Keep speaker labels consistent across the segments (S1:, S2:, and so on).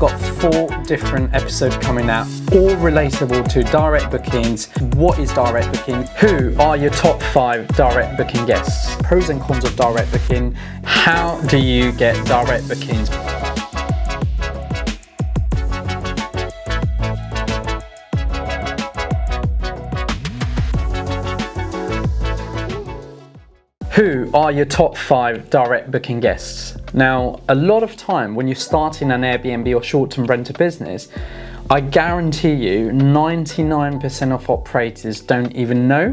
S1: I've got 4 different episodes coming out, all relatable to direct bookings. What is direct booking? Who are your top 5 direct booking guests? Pros and cons of direct booking. How do you get direct bookings? Who are your top 5 direct booking guests? Now, a lot of time when you're starting an Airbnb or short-term renter business, I guarantee you 99% of operators don't even know,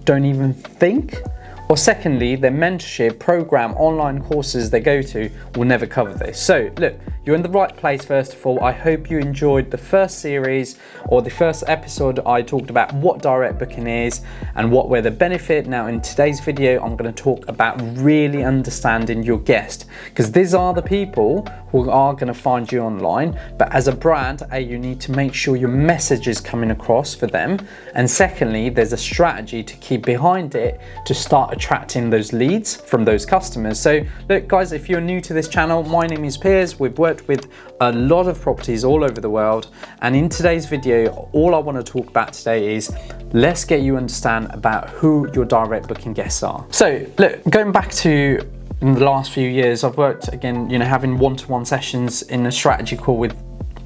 S1: don't even think, or secondly, their mentorship program, online courses they go to will never cover this. So look, you're in the right place first of all. I hope you enjoyed the first series or the first episode. I talked about what direct booking is and what were the benefit. Now in today's video, I'm going to talk about really understanding your guest, because these are the people who are going to find you online. But as a brand, you need to make sure your message is coming across for them. And secondly, there's a strategy to keep behind it to start attracting those leads from those customers. So look guys, if you're new to this channel, my name is Piers. We've worked with a lot of properties all over the world, and in today's video all I want to talk about today is let's get you understand about who your direct booking guests are. So look, going back to in the last few years, I've worked again, having one-to-one sessions in a strategy call with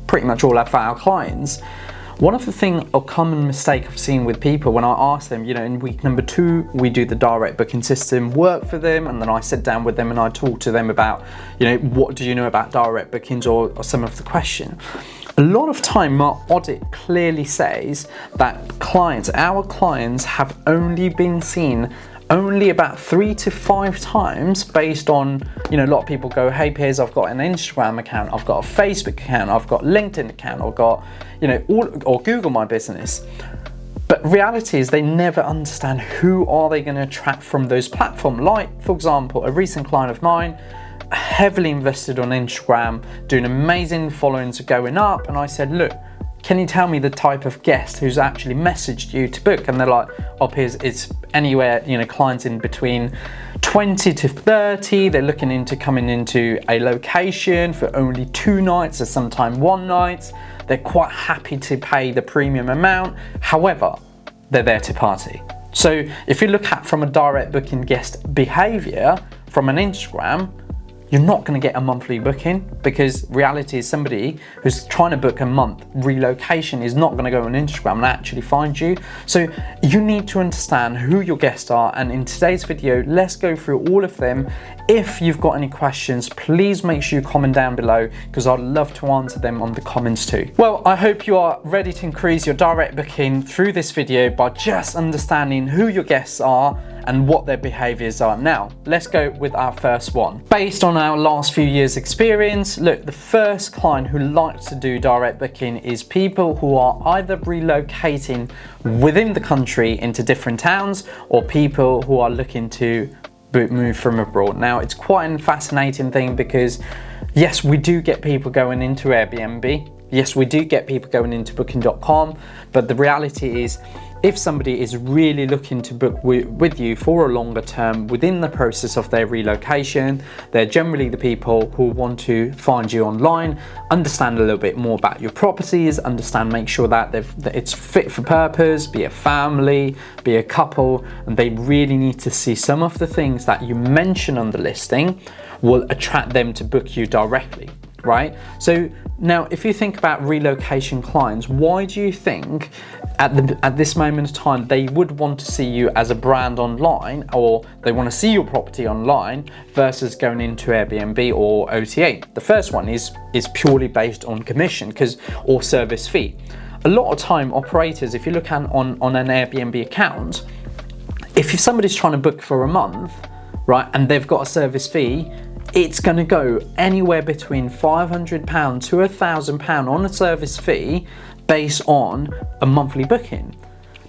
S1: pretty much all of our clients. One of the things, a common mistake I've seen with people when I ask them, in week number 2, we do the direct booking system work for them, and then I sit down with them and I talk to them about, what do you know about direct bookings or some of the question. A lot of time, my audit clearly says that our clients have only been seen only about 3 to 5 times based on, a lot of people go, hey Piers, I've got an Instagram account, I've got a Facebook account, I've got LinkedIn account, I've got, or Google My Business. But reality is they never understand who are they going to attract from those platforms. Like, for example, a recent client of mine, heavily invested on Instagram, doing amazing followings, going up. And I said, look, can you tell me the type of guest who's actually messaged you to book? And they're like, oh Piers, it's anywhere, clients in between 20 to 30. They're looking into coming into a location for only 2 nights or sometimes 1 night. They're quite happy to pay the premium amount. However, they're there to party. So if you look at from a direct booking guest behavior from an Instagram, you're not going to get a monthly booking, because reality is somebody who's trying to book a month relocation is not going to go on Instagram and actually find you. So you need to understand who your guests are, and in today's video let's go through all of them. If you've got any questions, please make sure you comment down below, because I'd love to answer them on the comments too. Well, I hope you are ready to increase your direct booking through this video by just understanding who your guests are and what their behaviors are. Now, let's go with our first one. Based on our last few years experience, look, the first client who likes to do direct booking is people who are either relocating within the country into different towns, or people who are looking to move from abroad. Now, it's quite a fascinating thing, because yes, we do get people going into Airbnb. Yes, we do get people going into booking.com, but the reality is, if somebody is really looking to book with you for a longer term within the process of their relocation, they're generally the people who want to find you online, understand a little bit more about your properties, make sure that it's fit for purpose, be a family, be a couple, and they really need to see some of the things that you mention on the listing will attract them to book you directly, right? So now, if you think about relocation clients, why do you think at this moment of time they would want to see you as a brand online, or they want to see your property online versus going into Airbnb or OTA? The first one is purely based on commission or service fee. A lot of time operators, if you look on an Airbnb account, if somebody's trying to book for a month, right, and they've got a service fee, it's going to go anywhere between £500 to £1,000 on a service fee based on a monthly booking.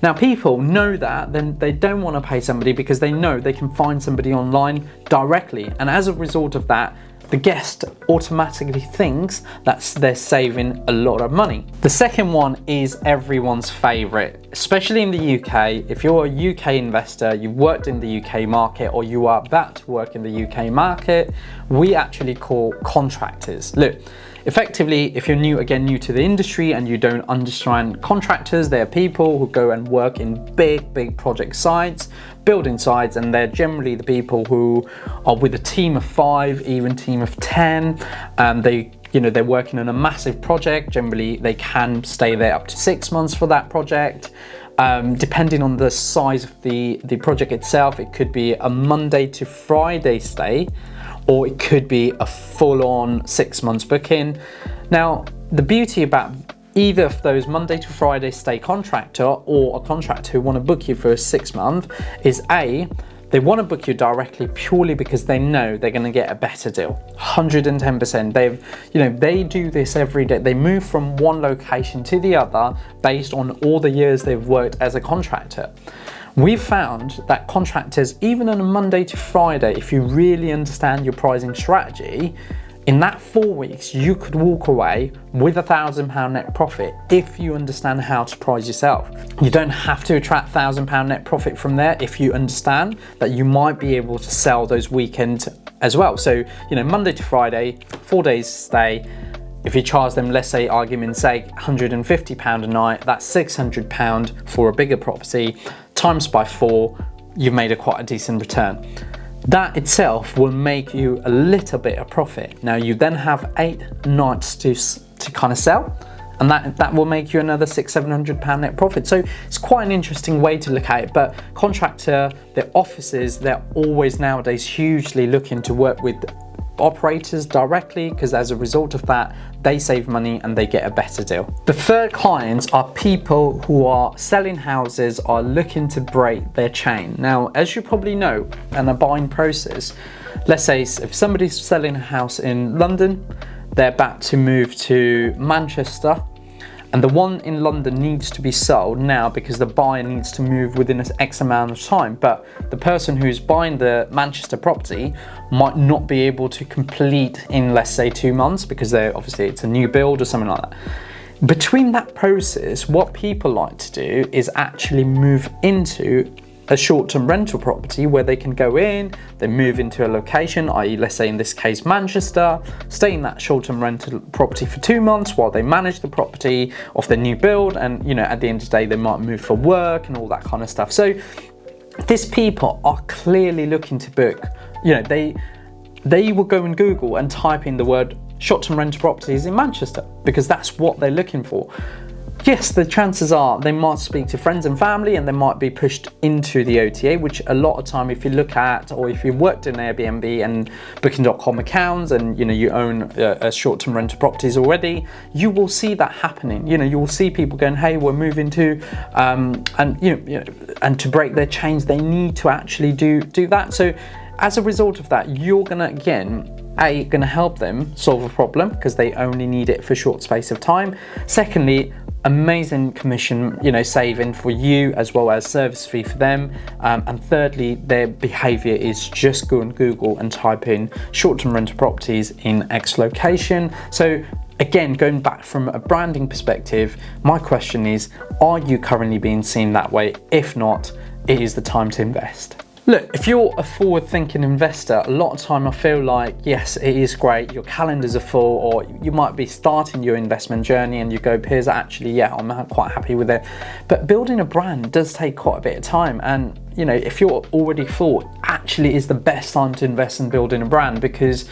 S1: Now, people know that, then they don't want to pay somebody because they know they can find somebody online directly. And as a result of that, the guest automatically thinks that they're saving a lot of money. The second one is everyone's favorite, especially in the UK. If you're a UK investor, you've worked in the UK market, or you are about to work in the UK market, we actually call contractors. Look, effectively, if you're new to the industry and you don't understand contractors, they're people who go and work in big project sites, building sites, and they're generally the people who are with a team of 5, even team of 10. They're working on a massive project. Generally, they can stay there up to 6 months for that project. Depending on the size of the project itself, it could be a Monday to Friday stay, or it could be a full-on 6 months booking. Now, the beauty about either of those Monday to Friday stay contractor or a contractor who want to book you for a 6 month is they want to book you directly purely because they know they're going to get a better deal. 110%. They do this every day. They move from one location to the other based on all the years they've worked as a contractor. We've found that contractors, even on a Monday to Friday, if you really understand your pricing strategy, in that 4 weeks, you could walk away with £1,000 net profit if you understand how to price yourself. You don't have to attract £1,000 net profit from there if you understand that you might be able to sell those weekends as well. So, Monday to Friday, 4 days stay. If you charge them, let's say, argument's sake, £150 a night, that's £600 for a bigger property, times by 4, you've made quite a decent return. That itself will make you a little bit of profit. Now you then have 8 nights to kind of sell, and that will make you another £600-700 net profit. So it's quite an interesting way to look at it. But contractor, their offices, they're always nowadays hugely looking to work with operators directly, because as a result of that, they save money and they get a better deal. The third clients are people who are selling houses, are looking to break their chain. Now, as you probably know, in a buying process, let's say if somebody's selling a house in London, they're about to move to Manchester, and the one in London needs to be sold now because the buyer needs to move within an X amount of time. But the person who's buying the Manchester property might not be able to complete in, let's say, 2 months because it's a new build or something like that. Between that process, what people like to do is actually move into a short-term rental property where they can go in, they move into a location, i.e. let's say in this case Manchester, stay in that short-term rental property for 2 months while they manage the property of their new build, and at the end of the day they might move for work and all that kind of stuff. So these people are clearly looking to book, they will go and Google and type in the word short-term rental properties in Manchester because that's what they're looking for. Yes, the chances are they might speak to friends and family and they might be pushed into the OTA, which a lot of time, if you look at, or if you've worked in Airbnb and Booking.com accounts and you own short-term rental properties already, you will see that happening. You will see people going, hey, we're moving to, and to break their chains, they need to actually do that. So as a result of that, you're gonna gonna help them solve a problem because they only need it for a short space of time. Secondly, amazing commission, saving for you as well as service fee for them. And thirdly, their behavior is just go on Google and type in short-term rental properties in X location. So again, going back from a branding perspective, my question is, are you currently being seen that way? If not, it is the time to invest. Look, if you're a forward-thinking investor, a lot of time I feel like, yes, it is great, your calendars are full, or you might be starting your investment journey and you go, Piers, actually, yeah, I'm quite happy with it. But building a brand does take quite a bit of time. And, if you're already full, actually is the best time to invest in building a brand, because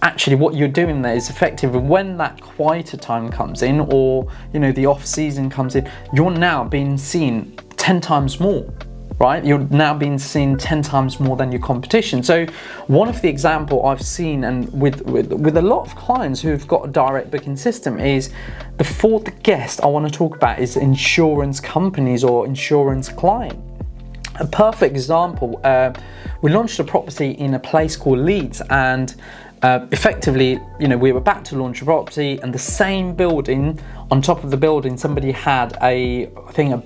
S1: actually what you're doing there is effective. When that quieter time comes in, or, the off season comes in, you're now being seen 10 times more. Right? You're now being seen 10 times more than your competition. So one of the example I've seen, and with a lot of clients who've got a direct booking system, is the fourth guest I want to talk about is insurance companies or insurance client. A perfect example, we launched a property in a place called Leeds, and effectively, we were about to launch a property, and the same building, on top of the building, somebody had a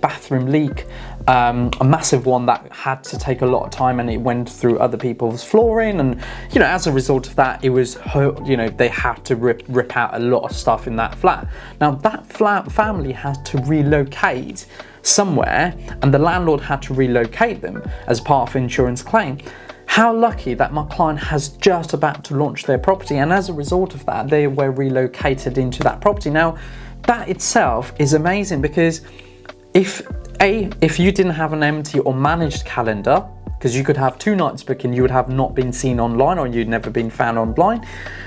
S1: bathroom leak, a massive one that had to take a lot of time, and it went through other people's flooring, and as a result of that, it was they had to rip out a lot of stuff in that flat. Now that flat family had to relocate somewhere, and the landlord had to relocate them as part of insurance claim. how lucky that my client has just about to launch their property, and as a result of that, they were relocated into that property. Now, that itself is amazing, because if you didn't have an empty or managed calendar, because you could have 2 nights booking, you would have not been seen online, or you'd never been found online.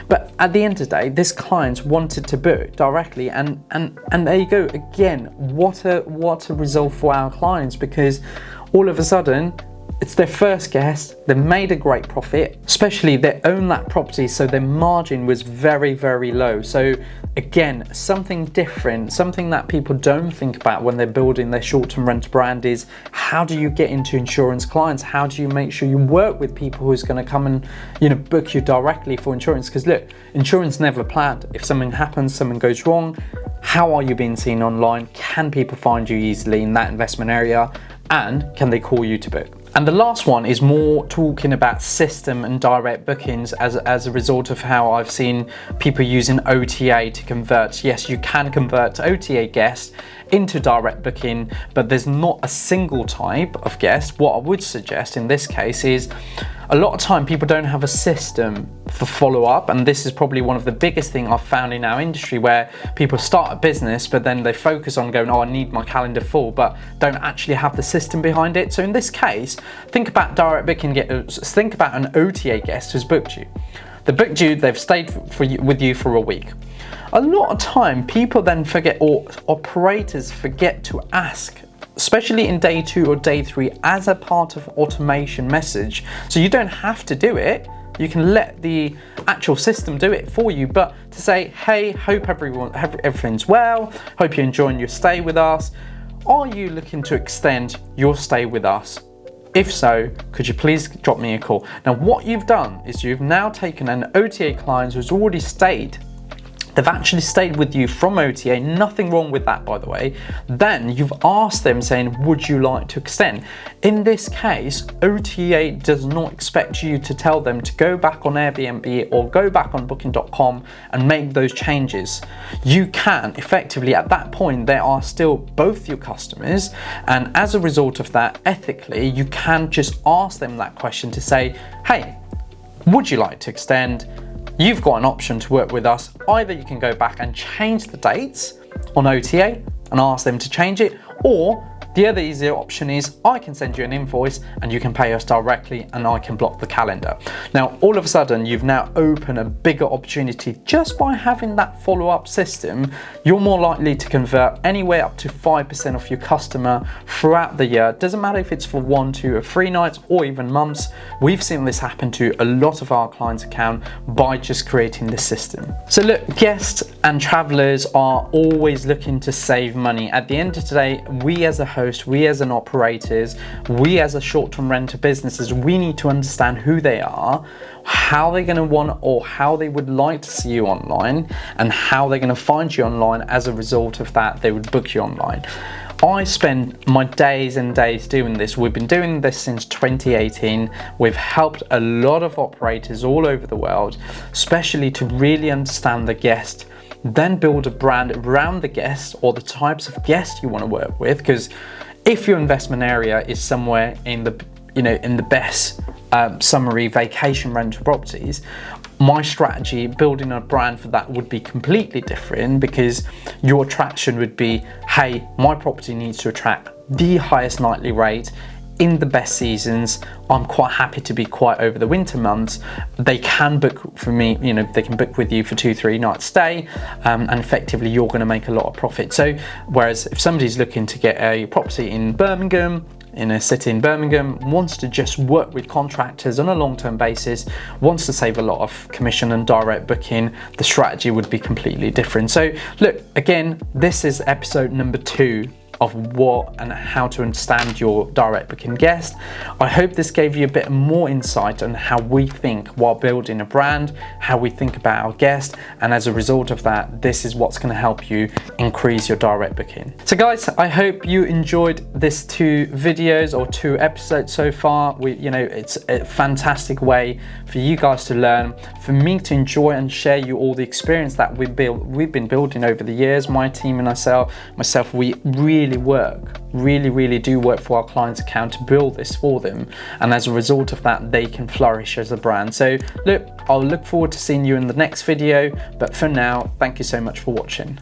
S1: But at the end of the day, this client wanted to book directly, and there you go. Again, what a result for our clients, because all of a sudden, it's their first guest, they made a great profit, especially they own that property, so their margin was very, very low. So again, something different, something that people don't think about when they're building their short-term rental brand is, how do you get into insurance clients? How do you make sure you work with people who's going to come and book you directly for insurance? Because look, insurance never planned. If something happens, something goes wrong, how are you being seen online? Can people find you easily in that investment area? And can they call you to book? And the last one is more talking about system and direct bookings as a result of how I've seen people using OTA to convert. Yes, you can convert OTA guests into direct booking, but there's not a single type of guest. What I would suggest in this case is, a lot of time people don't have a system for follow-up, and this is probably one of the biggest things I've found in our industry, where people start a business but then they focus on going, oh, I need my calendar full, but don't actually have the system behind it. So in this case, think about direct booking, think about an OTA guest who's booked you. They booked you, they've stayed with you for a week. A lot of time people then forget, or operators forget to ask, especially in day 2 or day 3, as a part of automation message. So you don't have to do it. You can let the actual system do it for you, but to say, hey, hope everything's well, hope you're enjoying your stay with us. Are you looking to extend your stay with us? If so, could you please drop me a call? Now, what you've done is you've now taken an OTA client who's already stayed. They've actually stayed with you from OTA, nothing wrong with that, by the way. Then you've asked them saying, would you like to extend? In this case, OTA does not expect you to tell them to go back on Airbnb or go back on booking.com and make those changes. You can effectively, at that point, they are still both your customers. And as a result of that, ethically, you can just ask them that question to say, hey, would you like to extend? You've got an option to work with us. Either you can go back and change the dates on OTA and ask them to change it, or the other easier option is I can send you an invoice and you can pay us directly and I can block the calendar. Now, all of a sudden, you've now opened a bigger opportunity just by having that follow-up system. You're more likely to convert anywhere up to 5% of your customer throughout the year. Doesn't matter if it's for 1, 2, or 3 nights or even months. We've seen this happen to a lot of our clients' account by just creating this system. So look, guests and travelers are always looking to save money. At the end of the day, we as a host, we as an operators, we as a short-term renter businesses, we need to understand who they are, how they're going to want or how they would like to see you online, and how they're going to find you online. As a result of that, they would book you online. I spend my days and days doing this. We've been doing this since 2018. We've helped a lot of operators all over the world, especially to really understand the guest, then build a brand around the guest or the types of guests you want to work with. Because if your investment area is somewhere in the best summary vacation rental properties, my strategy building a brand for that would be completely different, because your attraction would be, hey, my property needs to attract the highest nightly rate in the best seasons. I'm quite happy to be quiet over the winter months. They can book for me, they can book with you for 2-3 nights stay, and effectively you're going to make a lot of profit. So whereas if somebody's looking to get a property in Birmingham, in a city in Birmingham, wants to just work with contractors on a long-term basis, wants to save a lot of commission and direct booking, the strategy would be completely different. So look, again, this is episode number 2 of what and how to understand your direct booking guest. I hope this gave you a bit more insight on how we think while building a brand, how we think about our guest, and as a result of that, this is what's going to help you increase your direct booking. So guys, I hope you enjoyed this 2 videos or 2 episodes so far. It's a fantastic way for you guys to learn, for me to enjoy and share you all the experience that we've been building over the years. My team and myself, we really really do work for our clients' account to build this for them, and as a result of that they can flourish as a brand. So look, I'll look forward to seeing you in the next video, but for now, thank you so much for watching.